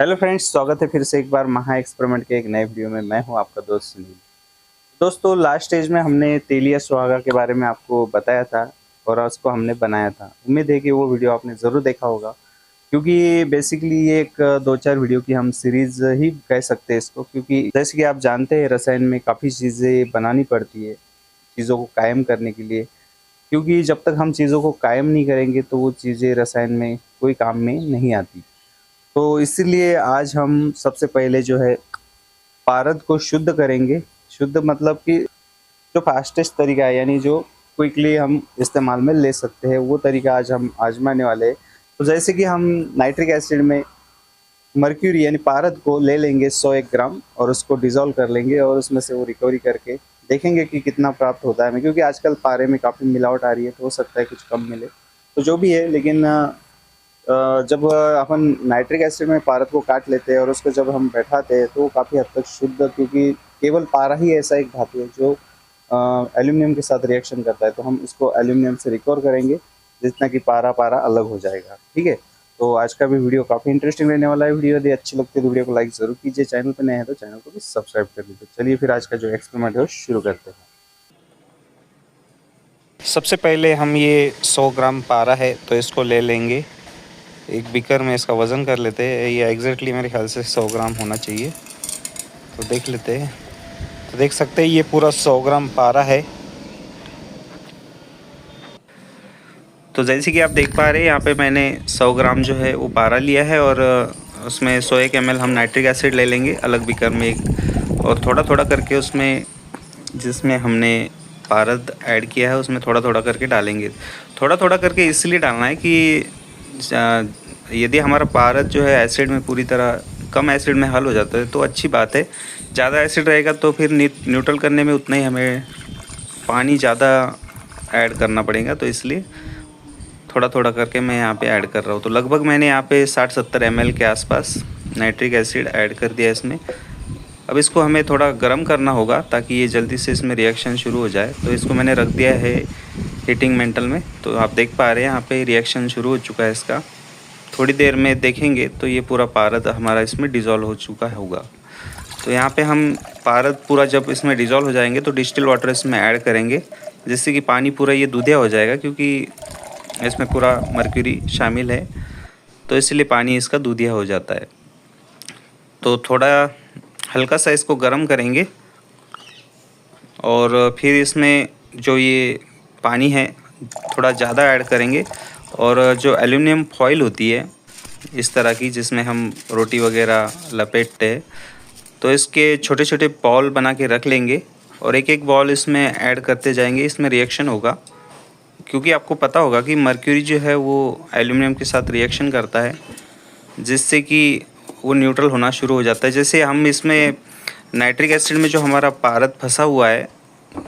Hello friends, स्वागत है फिर से एक बार महा एक्सपेरिमेंट के एक नए वीडियो में। मैं हूं आपका दोस्त सुनील। दोस्तों, लास्ट स्टेज में हमने तेलिया सुहागा के बारे में आपको बताया था और उसको हमने बनाया था। उम्मीद है कि वो वीडियो आपने ज़रूर देखा होगा, क्योंकि बेसिकली ये एक दो चार वीडियो की हम सीरीज़ ही कह सकते हैं इसको, क्योंकि जैसे कि आप जानते हैं रसायन में काफ़ी चीज़ें बनानी पड़ती है चीज़ों को कायम करने के लिए। क्योंकि जब तक हम चीज़ों को कायम नहीं करेंगे तो वो चीज़ें रसायन में कोई काम में नहीं आती। तो इसीलिए आज हम सबसे पहले जो है पारद को शुद्ध करेंगे। शुद्ध मतलब कि जो फास्टेस्ट तरीका है, यानी जो क्विकली हम इस्तेमाल में ले सकते हैं, वो तरीका आज हम आजमाने वाले हैं। तो जैसे कि हम नाइट्रिक एसिड में मर्क्यूरी यानी पारद को ले लेंगे 101 ग्राम और उसको डिज़ोल्व कर लेंगे और उसमें से वो रिकवरी करके देखेंगे कि कितना प्राप्त होता है हमें, क्योंकि आजकल पारे में काफ़ी मिलावट आ रही है तो हो सकता है कुछ कम मिले। तो जो भी है, लेकिन जब अपन नाइट्रिक एसिड में पारद को काट लेते हैं और उसको जब हम बैठाते हैं तो वो काफ़ी हद तक शुद्ध, क्योंकि केवल पारा ही ऐसा एक धातु है जो एल्यूमिनियम के साथ रिएक्शन करता है। तो हम इसको एल्यूमिनियम से रिकवर करेंगे जितना कि पारा पारा अलग हो जाएगा। ठीक है, तो आज का भी वीडियो काफ़ी इंटरेस्टिंग रहने वाला है। वीडियो यदि अच्छी लगती है तो वीडियो को लाइक ज़रूर कीजिए, चैनल पर नए हैं तो चैनल को भी सब्सक्राइब कर लीजिए। चलिए फिर आज का जो एक्सपेरिमेंट है वो शुरू करते हैं। सबसे पहले हम ये 100 ग्राम पारा है तो इसको ले लेंगे। एक बीकर में इसका वज़न कर लेते हैं। ये एग्जैक्टली मेरे ख्याल से 100 ग्राम होना चाहिए, तो देख लेते हैं। तो देख सकते हैं ये पूरा 100 ग्राम पारा है। तो जैसे कि आप देख पा रहे हैं, यहाँ पे मैंने 100 ग्राम जो है वो पारा लिया है और उसमें 101 ml हम नाइट्रिक एसिड ले लेंगे अलग बीकर में एक, और थोड़ा थोड़ा करके उसमें जिसमें हमने पारद ऐड किया है उसमें थोड़ा थोड़ा करके डालेंगे। थोड़ा थोड़ा करके इसलिए डालना है कि यदि हमारा पारद जो है एसिड में पूरी तरह कम एसिड में हल हो जाता है तो अच्छी बात है। ज़्यादा एसिड रहेगा तो फिर न्यूट्रल करने में उतना ही हमें पानी ज़्यादा ऐड करना पड़ेगा, तो इसलिए थोड़ा थोड़ा करके मैं यहाँ पे ऐड कर रहा हूँ। तो लगभग मैंने यहाँ पे 60-70 ml के आसपास नाइट्रिक एसिड ऐड कर दिया इसमें। अब इसको हमें थोड़ा गर्म करना होगा ताकि ये जल्दी से इसमें रिएक्शन शुरू हो जाए। तो इसको मैंने रख दिया है हीटिंग मेंटल में। तो आप देख पा रहे हैं यहाँ पे रिएक्शन शुरू हो चुका है इसका। थोड़ी देर में देखेंगे तो ये पूरा पारद हमारा इसमें डिज़ोल्व हो चुका होगा। तो यहाँ पे हम पारद पूरा जब इसमें डिज़ोल्व हो जाएंगे तो डिस्टिल वाटर इसमें ऐड करेंगे, जिससे कि पानी पूरा ये दूधिया हो जाएगा, क्योंकि इसमें पूरा मर्क्यूरी शामिल है तो इसलिए पानी इसका दूधिया हो जाता है। तो थोड़ा हल्का सा इसको गर्म करेंगे और फिर इसमें जो ये पानी है थोड़ा ज़्यादा ऐड करेंगे। और जो एल्युमिनियम फॉइल होती है इस तरह की, जिसमें हम रोटी वगैरह लपेटते हैं, तो इसके छोटे छोटे बॉल बना के रख लेंगे और एक एक बॉल इसमें ऐड करते जाएंगे। इसमें रिएक्शन होगा, क्योंकि आपको पता होगा कि मर्क्यूरी जो है वो एल्युमिनियम के साथ रिएक्शन करता है, जिससे कि वो न्यूट्रल होना शुरू हो जाता है। जैसे हम इसमें नाइट्रिक एसिड में जो हमारा पारद फंसा हुआ है,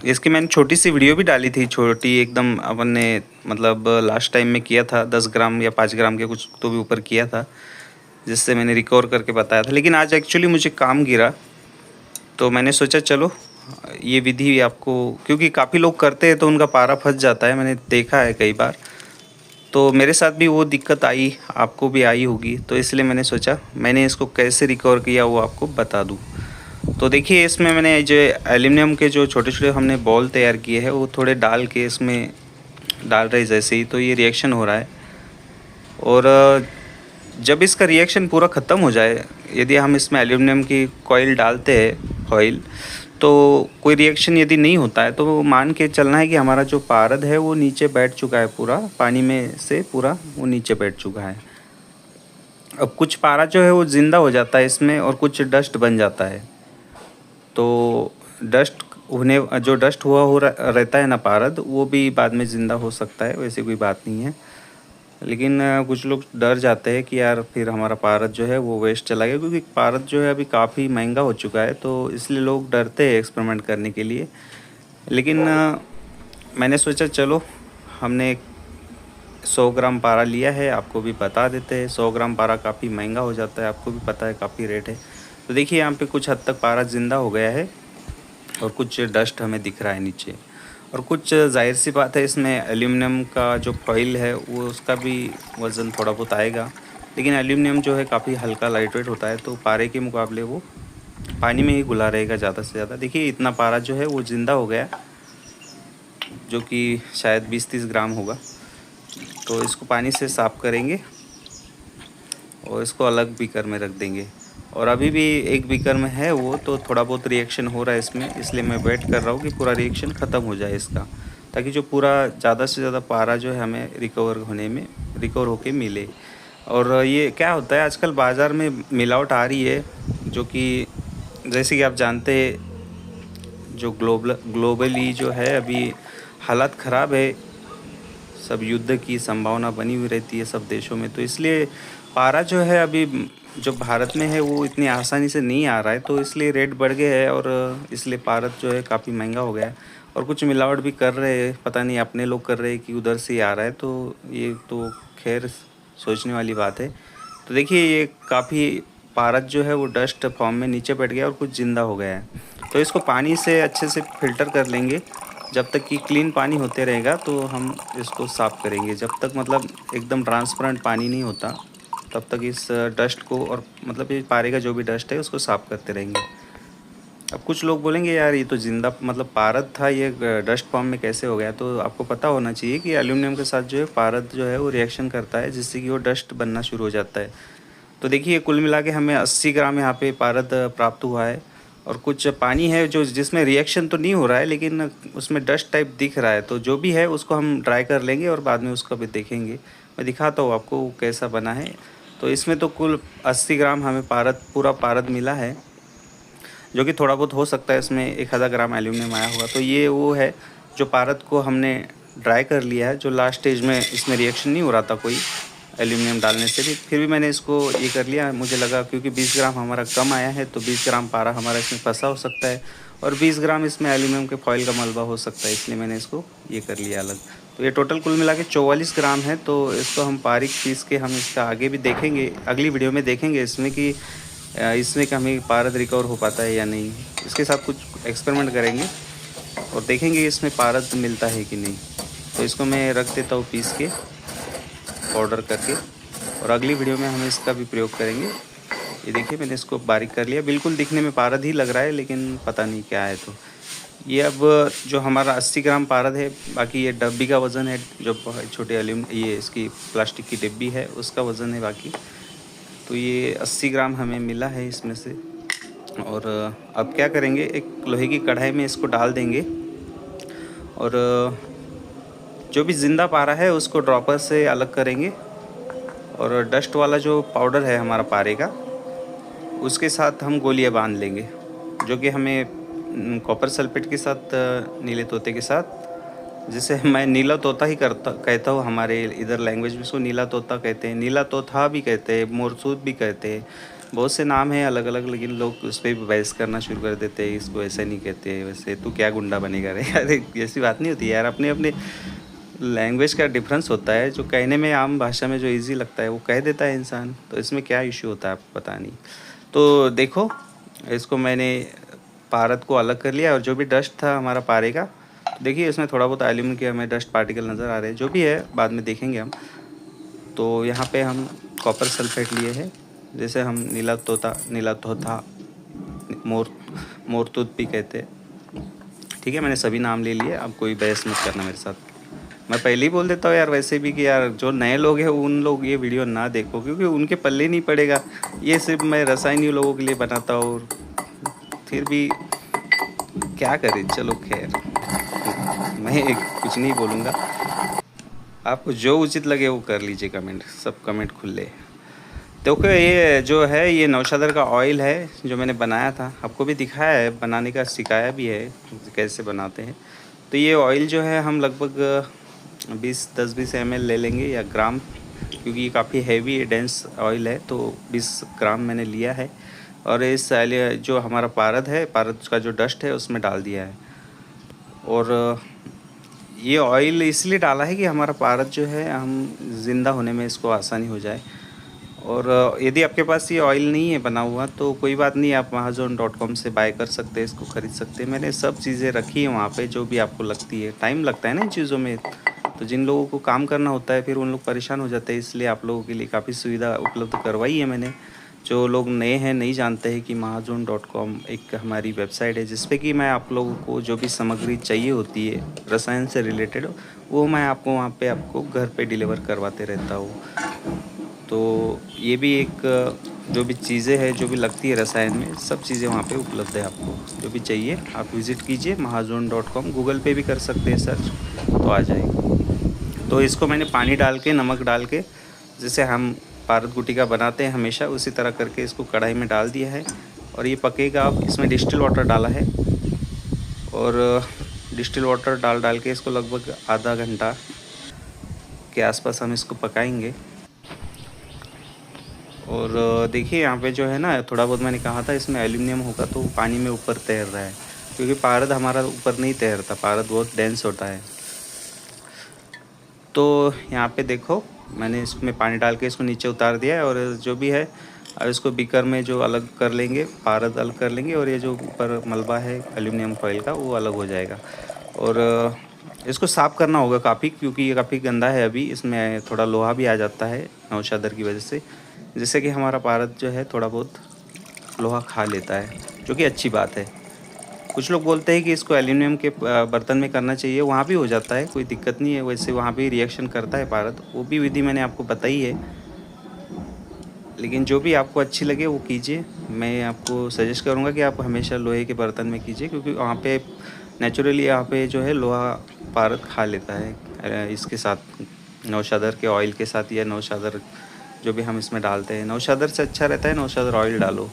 इसकी मैंने छोटी सी वीडियो भी डाली थी, छोटी एकदम। अपन ने मतलब लास्ट टाइम में किया था 10 ग्राम या 5 ग्राम के कुछ तो भी ऊपर किया था, जिससे मैंने रिकवर करके बताया था। लेकिन आज एक्चुअली मुझे काम गिरा तो मैंने सोचा चलो ये विधि आपको, क्योंकि काफ़ी लोग करते हैं तो उनका पारा फंस जाता है, मैंने देखा है कई बार। तो मेरे साथ भी वो दिक्कत आई, आपको भी आई होगी, तो इसलिए मैंने सोचा मैंने इसको कैसे रिकवर किया वो आपको बता दूँ। तो देखिए इसमें मैंने जो एल्युमिनियम के जो छोटे छोटे हमने बॉल तैयार किए हैं वो थोड़े डाल के इसमें डाल रहे जैसे ही, तो ये रिएक्शन हो रहा है। और जब इसका रिएक्शन पूरा ख़त्म हो जाए, यदि हम इसमें एल्युमिनियम की कॉइल डालते हैं फॉइल, तो कोई रिएक्शन यदि नहीं होता है तो मान के चलना है कि हमारा जो पारद है वो नीचे बैठ चुका है, पूरा पानी में से पूरा वो नीचे बैठ चुका है। अब कुछ पारा जो है वो ज़िंदा हो जाता है इसमें और कुछ डस्ट बन जाता है। तो डस्ट होने जो डस्ट हुआ हो रहता है ना पारद, वो भी बाद में ज़िंदा हो सकता है, वैसे कोई बात नहीं है। लेकिन कुछ लोग डर जाते हैं कि यार फिर हमारा पारद जो है वो वेस्ट चला गया, क्योंकि पारद जो है अभी काफ़ी महंगा हो चुका है, तो इसलिए लोग डरते हैं एक्सपेरिमेंट करने के लिए। लेकिन मैंने सोचा चलो हमने 100 ग्राम पारा लिया है, आपको भी बता देते हैं। 100 ग्राम पारा काफ़ी महंगा हो जाता है, आपको भी पता है काफ़ी रेट है। तो देखिए यहाँ पे कुछ हद तक पारा ज़िंदा हो गया है और कुछ डस्ट हमें दिख रहा है नीचे, और कुछ जाहिर सी बात है इसमें एल्युमिनियम का जो फॉइल है वो उसका भी वज़न थोड़ा बहुत आएगा, लेकिन एल्यूमिनियम जो है काफ़ी हल्का लाइट वेट होता है, तो पारे के मुकाबले वो पानी में ही घुला रहेगा ज़्यादा से ज़्यादा। देखिए इतना पारा जो है वो ज़िंदा हो गया, जो कि शायद 20-30 ग्राम होगा। तो इसको पानी से साफ़ करेंगे और इसको अलग बीकर में रख देंगे। और अभी भी एक बीकर में है वो, तो थोड़ा बहुत रिएक्शन हो रहा है इसमें, इसलिए मैं वेट कर रहा हूँ कि पूरा रिएक्शन ख़त्म हो जाए इसका, ताकि जो पूरा ज़्यादा से ज़्यादा पारा जो है हमें रिकवर होके मिले। और ये क्या होता है, आजकल बाज़ार में मिलावट आ रही है, जो कि जैसे कि आप जानते हैं जो ग्लोबली जो है अभी हालात ख़राब है, सब युद्ध की संभावना बनी हुई रहती है सब देशों में, तो इसलिए पारा जो है अभी जो भारत में है वो इतनी आसानी से नहीं आ रहा है, तो इसलिए रेट बढ़ गए हैं और इसलिए भारत जो है काफ़ी महंगा हो गया है। और कुछ मिलावट भी कर रहे हैं, पता नहीं अपने लोग कर रहे हैं कि उधर से ही आ रहा है, तो ये तो खैर सोचने वाली बात है। तो देखिए ये काफ़ी पारद जो है वो डस्ट फॉर्म में नीचे बैठ गया और कुछ ज़िंदा हो गया है। तो इसको पानी से अच्छे से फ़िल्टर कर लेंगे, जब तक कि क्लीन पानी होते रहेगा तो हम इसको साफ़ करेंगे। जब तक मतलब एकदम ट्रांसपेरेंट पानी नहीं होता तब तक इस डस्ट को और मतलब ये पारे का जो भी डस्ट है उसको साफ़ करते रहेंगे। अब कुछ लोग बोलेंगे यार ये तो ज़िंदा मतलब पारद था, ये डस्ट फॉर्म में कैसे हो गया? तो आपको पता होना चाहिए कि एल्यूमिनियम के साथ जो है पारद जो है वो रिएक्शन करता है, जिससे कि वो डस्ट बनना शुरू हो जाता है। तो देखिए कुल मिला के हमें 80 ग्राम यहाँ पे पारद प्राप्त हुआ है। और कुछ पानी है जो जिसमें रिएक्शन तो नहीं हो रहा है, लेकिन उसमें डस्ट टाइप दिख रहा है, तो जो भी है उसको हम ड्राई कर लेंगे और बाद में उसका भी देखेंगे। मैं दिखाता हूँ आपको कैसा बना है। तो इसमें तो कुल 80 ग्राम हमें पूरा पारद मिला है, जो कि थोड़ा बहुत हो सकता है इसमें 1000 ग्राम एल्यूमिनियम आया होगा। तो ये वो है जो पारद को हमने ड्राई कर लिया है, जो लास्ट स्टेज में इसमें रिएक्शन नहीं हो रहा था कोई एल्यूमिनियम डालने से भी, फिर भी मैंने इसको ये कर लिया। मुझे लगा क्योंकि 20 ग्राम हमारा कम आया है, तो 20 ग्राम पारा हमारा इसमें फंसा हो सकता है और 20 ग्राम इसमें एल्यूमिनियम के फॉइल का मलबा हो सकता है, इसलिए मैंने इसको ये कर लिया अलग। तो ये टोटल कुल मिला के 44 ग्राम है। तो इसको हम बारीक पीस के हम इसका आगे भी देखेंगे, अगली वीडियो में देखेंगे इसमें कि हमें पारद रिकवर हो पाता है या नहीं। इसके साथ कुछ एक्सपेरिमेंट करेंगे और देखेंगे इसमें पारद मिलता है कि नहीं। तो इसको मैं रख देता हूँ पीस के पाउडर करके, और अगली वीडियो में हम इसका भी प्रयोग करेंगे। ये देखिए मैंने इसको बारीक कर लिया, बिल्कुल दिखने में पारद ही लग रहा है, लेकिन पता नहीं क्या है। तो ये अब जो हमारा 80 ग्राम पारद है, बाकी ये डब्बी का वज़न है, जो छोटे ये इसकी प्लास्टिक की डिब्बी है उसका वज़न है बाकी। तो ये 80 ग्राम हमें मिला है इसमें से। और अब क्या करेंगे, एक लोहे की कढ़ाई में इसको डाल देंगे और जो भी ज़िंदा पारा है उसको ड्रॉपर से अलग करेंगे, और डस्ट वाला जो पाउडर है हमारा पारे का उसके साथ हम गोलियां बांध लेंगे, जो कि हमें कॉपर सल्फेट के साथ नीले तोते के साथ, जिसे मैं नीला तोता ही कहता हूँ, हमारे इधर लैंग्वेज में इसको नीला तोता कहते हैं, नीला तोता भी कहते हैं, मोरसूद भी कहते हैं, बहुत से नाम हैं अलग अलग, लेकिन लोग उस पर बहस करना शुरू कर देते हैं, इसको ऐसे नहीं कहते, वैसे तू क्या गुंडा बनेगा रे यार, ऐसी बात नहीं होती यार। अपने अपने लैंग्वेज का डिफरेंस होता है, जो कहने में आम भाषा में जो इजी लगता है वो कह देता है इंसान, तो इसमें क्या इश्यू होता है आपको पता नहीं। तो देखो इसको मैंने पारद को अलग कर लिया, और जो भी डस्ट था हमारा पारे का, देखिए इसमें थोड़ा बहुत एल्यूमिनियम के हमें डस्ट पार्टिकल नज़र आ रहे हैं, जो भी है बाद में देखेंगे हम। तो यहाँ पे हम कॉपर सल्फेट लिए हैं, जैसे हम नीला तोता मोरतूत भी कहते हैं। ठीक है, मैंने सभी नाम ले लिए, अब कोई बहस मत करना मेरे साथ। मैं पहले ही बोल देता हूँ यार वैसे भी कि यार जो नए लोग हैं उन लोग ये वीडियो ना देखो, क्योंकि उनके पल्ले नहीं पड़ेगा। ये सिर्फ मैं रसायनी लोगों के लिए बनाता हूँ, और फिर भी क्या करें, चलो खैर मैं कुछ नहीं बोलूँगा। आपको जो उचित लगे वो कर लीजिए, कमेंट, सब कमेंट खुले। देखो ये जो है ये नौशादर का ऑयल है जो मैंने बनाया था, आपको भी दिखाया है बनाने का, सिखाया भी है कैसे बनाते हैं। तो ये ऑयल जो है हम लगभग 10-20 ml ले लेंगे या ग्राम, क्योंकि ये काफ़ी हैवी डेंस ऑयल है, तो 20 ग्राम मैंने लिया है। और इस जो हमारा पारद है, पारद का जो डस्ट है उसमें डाल दिया है। और ये ऑयल इसलिए डाला है कि हमारा पारद जो है हम ज़िंदा होने में इसको आसानी हो जाए। और यदि आपके पास ये ऑयल नहीं है बना हुआ तो कोई बात नहीं, आप amazon.com से बाय कर सकते हैं, इसको ख़रीद सकते हैं। मैंने सब चीज़ें रखी हैं वहाँ पे, जो भी आपको लगती है। टाइम लगता है ना इन चीज़ों में, तो तो जिन लोगों को काम करना होता है फिर उन लोग परेशान हो जाते हैं, इसलिए आप लोगों के लिए काफ़ी सुविधा उपलब्ध करवाई है मैंने। जो लोग नए हैं, नहीं जानते हैं कि महाजन.com एक हमारी वेबसाइट है जिस पे कि मैं आप लोगों को जो भी सामग्री चाहिए होती है रसायन से रिलेटेड, वो मैं आपको वहाँ पे आपको घर पे डिलीवर करवाते रहता हूँ। तो ये भी एक जो भी चीज़ें हैं जो भी लगती है रसायन में, सब चीज़ें वहाँ पे उपलब्ध है। आपको जो भी चाहिए आप विज़िट कीजिए महाजन.com, गूगल पे भी कर सकते हैं सर्च तो आ जाएगा। तो इसको मैंने पानी डाल के, नमक डाल के, जैसे हम पारद गुटिका बनाते हैं हमेशा उसी तरह करके इसको कढ़ाई में डाल दिया है और ये पकेगा। अब इसमें डिस्टिल वाटर डाला है और डिस्टिल वाटर डाल के इसको लगभग आधा घंटा के आसपास हम इसको पकाएंगे। और देखिए यहाँ पे जो है ना, थोड़ा बहुत मैंने कहा था इसमें एल्युमिनियम होगा तो पानी में ऊपर तैर रहा है, क्योंकि पारद हमारा ऊपर नहीं तैरता, पारद बहुत डेंस होता है। तो यहाँ पे देखो मैंने इसमें पानी डाल के इसको नीचे उतार दिया है और जो भी है अब इसको बीकर में जो अलग कर लेंगे, पारद अलग कर लेंगे और ये जो ऊपर मलबा है एल्युमिनियम फॉइल का वो अलग हो जाएगा। और इसको साफ़ करना होगा काफ़ी, क्योंकि ये काफ़ी गंदा है। अभी इसमें थोड़ा लोहा भी आ जाता है नौशादर की वजह से, जिससे कि हमारा पारद जो है थोड़ा बहुत लोहा खा लेता है, जो कि अच्छी बात है। कुछ लोग बोलते हैं कि इसको एल्युमिनियम के बर्तन में करना चाहिए, वहाँ भी हो जाता है, कोई दिक्कत नहीं है। वैसे वहाँ भी रिएक्शन करता है पारद, वो भी विधि मैंने आपको बताई है। लेकिन जो भी आपको अच्छी लगे वो कीजिए। मैं आपको सजेस्ट करूँगा कि आप हमेशा लोहे के बर्तन में कीजिए, क्योंकि वहाँ पे नेचुरली यहाँ पे जो है लोहा पारद खा लेता है इसके साथ, नौशादर के ऑयल के साथ, या नौशादर जो भी हम इसमें डालते हैं। नौशादर से अच्छा रहता है नौशादर ऑयल डालो।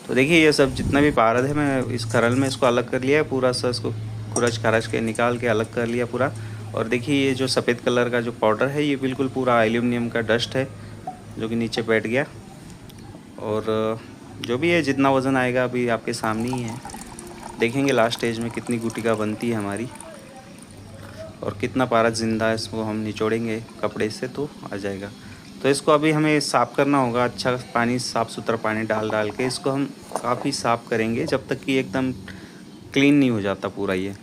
तो देखिए ये सब जितना भी पारद है मैं इस खरल में इसको अलग कर लिया है पूरा सा, इसको खुरच खारच के निकाल के अलग कर लिया पूरा। और देखिए ये जो सफ़ेद कलर का जो पाउडर है ये बिल्कुल पूरा एल्युमिनियम का डस्ट है जो कि नीचे बैठ गया। और जो भी है जितना वज़न आएगा अभी आपके सामने ही है, देखेंगे लास्ट स्टेज में कितनी गुटिका बनती है हमारी और कितना पारद ज़िंदा है। इसको हम निचोड़ेंगे कपड़े से तो आ जाएगा। तो इसको अभी हमें साफ़ करना होगा, अच्छा पानी, साफ़ सुथरा पानी डाल के इसको हम काफ़ी साफ़ करेंगे जब तक कि एकदम क्लीन नहीं हो जाता पूरा ये।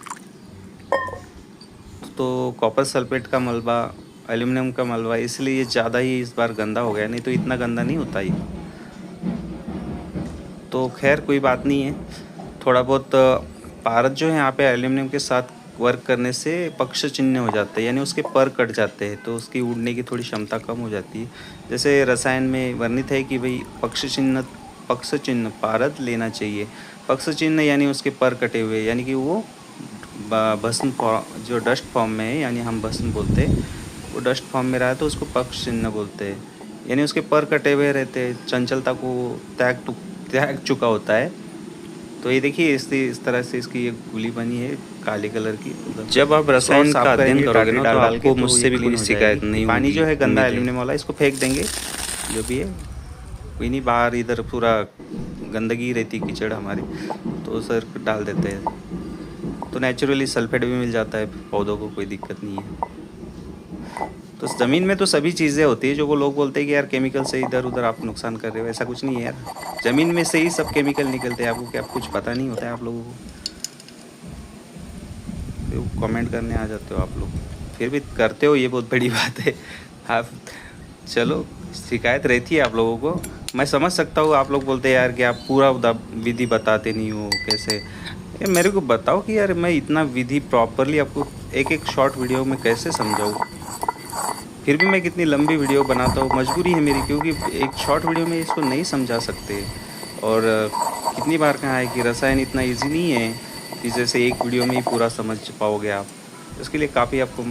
तो कॉपर सल्फेट का मलबा, एल्युमिनियम का मलबा, इसलिए ये ज़्यादा ही इस बार गंदा हो गया, नहीं तो इतना गंदा नहीं होता ये। तो खैर कोई बात नहीं है। थोड़ा बहुत पारद जो है यहाँ पे एल्युमिनियम के साथ वर्क करने से पक्ष चिन्ह हो जाते हैं, यानी उसके पर कट जाते हैं, तो उसकी उड़ने की थोड़ी क्षमता कम हो जाती है। जैसे रसायन में वर्णित है कि भाई पक्ष चिन्ह पारद लेना चाहिए। पक्ष चिन्ह यानी उसके पर कटे हुए, यानी कि वो भस्म जो डस्ट फॉर्म में है, यानी हम भस्म बोलते हैं, वो डस्ट फॉर्म में रहा तो उसको पक्ष चिन्ह बोलते हैं। यानी उसके पर कटे हुए रहते हैं, चंचलता को त्याग चुका होता है। तो ये देखिए इस तरह से इसकी एक गुली बनी है काले कलर की। जब आप रसायन का अध्ययन करोगे ना तो आपको मुझसे भी कोई शिकायत नहीं होगी। पानी जो है गंदा एल्युमिनियम वाला, इसको फेंक देंगे जो भी है, कोई नहीं, बाहर इधर पूरा गंदगी रहती कीचड़ हमारी, तो सर डाल देते हैं। तो नेचुरली सल्फेट भी मिल जाता है पौधों को, कोई दिक्कत नहीं है। तो ज़मीन में तो सभी चीज़ें होती है, जो वो लोग बोलते हैं कि यार केमिकल से इधर उधर आप नुकसान कर रहे हो, ऐसा कुछ नहीं है यार। ज़मीन में से ही सब केमिकल निकलते हैं, आपको क्या कुछ पता नहीं होता है आप लोगों को? तो कमेंट करने आ जाते हो आप लोग, फिर भी करते हो, ये बहुत बड़ी बात है। आप चलो, शिकायत रहती है आप लोगों को, मैं समझ सकता हूँ। आप लोग बोलते हैं यार कि आप पूरा विधि बताते नहीं हो, कैसे? ये मेरे को बताओ कि यार मैं इतना विधि प्रॉपरली आपको एक एक शॉर्ट वीडियो में कैसे समझाऊँ। फिर भी मैं कितनी लंबी वीडियो बनाता हूँ, मजबूरी है मेरी, क्योंकि एक शॉर्ट वीडियो में इसको नहीं समझा सकते। और कितनी बार कहा है कि रसायन इतना इजी नहीं है कि जैसे एक वीडियो में ही पूरा समझ पाओगे आप। इसके लिए काफ़ी आपको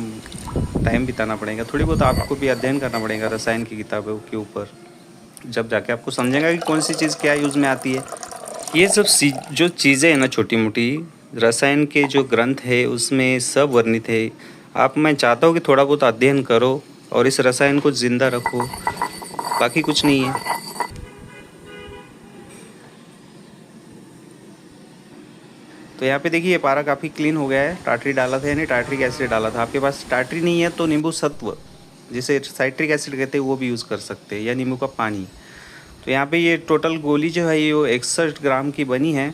टाइम बिताना पड़ेगा, थोड़ी बहुत आपको भी अध्ययन करना पड़ेगा रसायन की किताबों के ऊपर, जब जाके आपको समझेगा कि कौन सी चीज़ क्या यूज़ में आती है। ये सब जो चीज़ें हैं ना, छोटी मोटी रसायन के जो ग्रंथ है उसमें सब वर्णित है। मैं चाहता हूँ कि थोड़ा बहुत अध्ययन करो और इस रसायन को ज़िंदा रखो, बाकी कुछ नहीं है। तो यहाँ पे देखिए ये पारा काफ़ी क्लीन हो गया है। टाटरी डाला था, यानी टाटरिक एसिड डाला था। आपके पास टाटरी नहीं है तो नींबू सत्व, जिसे साइट्रिक एसिड कहते हैं, वो भी यूज़ कर सकते हैं, या नींबू का पानी। तो यहाँ पे ये टोटल गोली जो है ये 61 ग्राम की बनी है।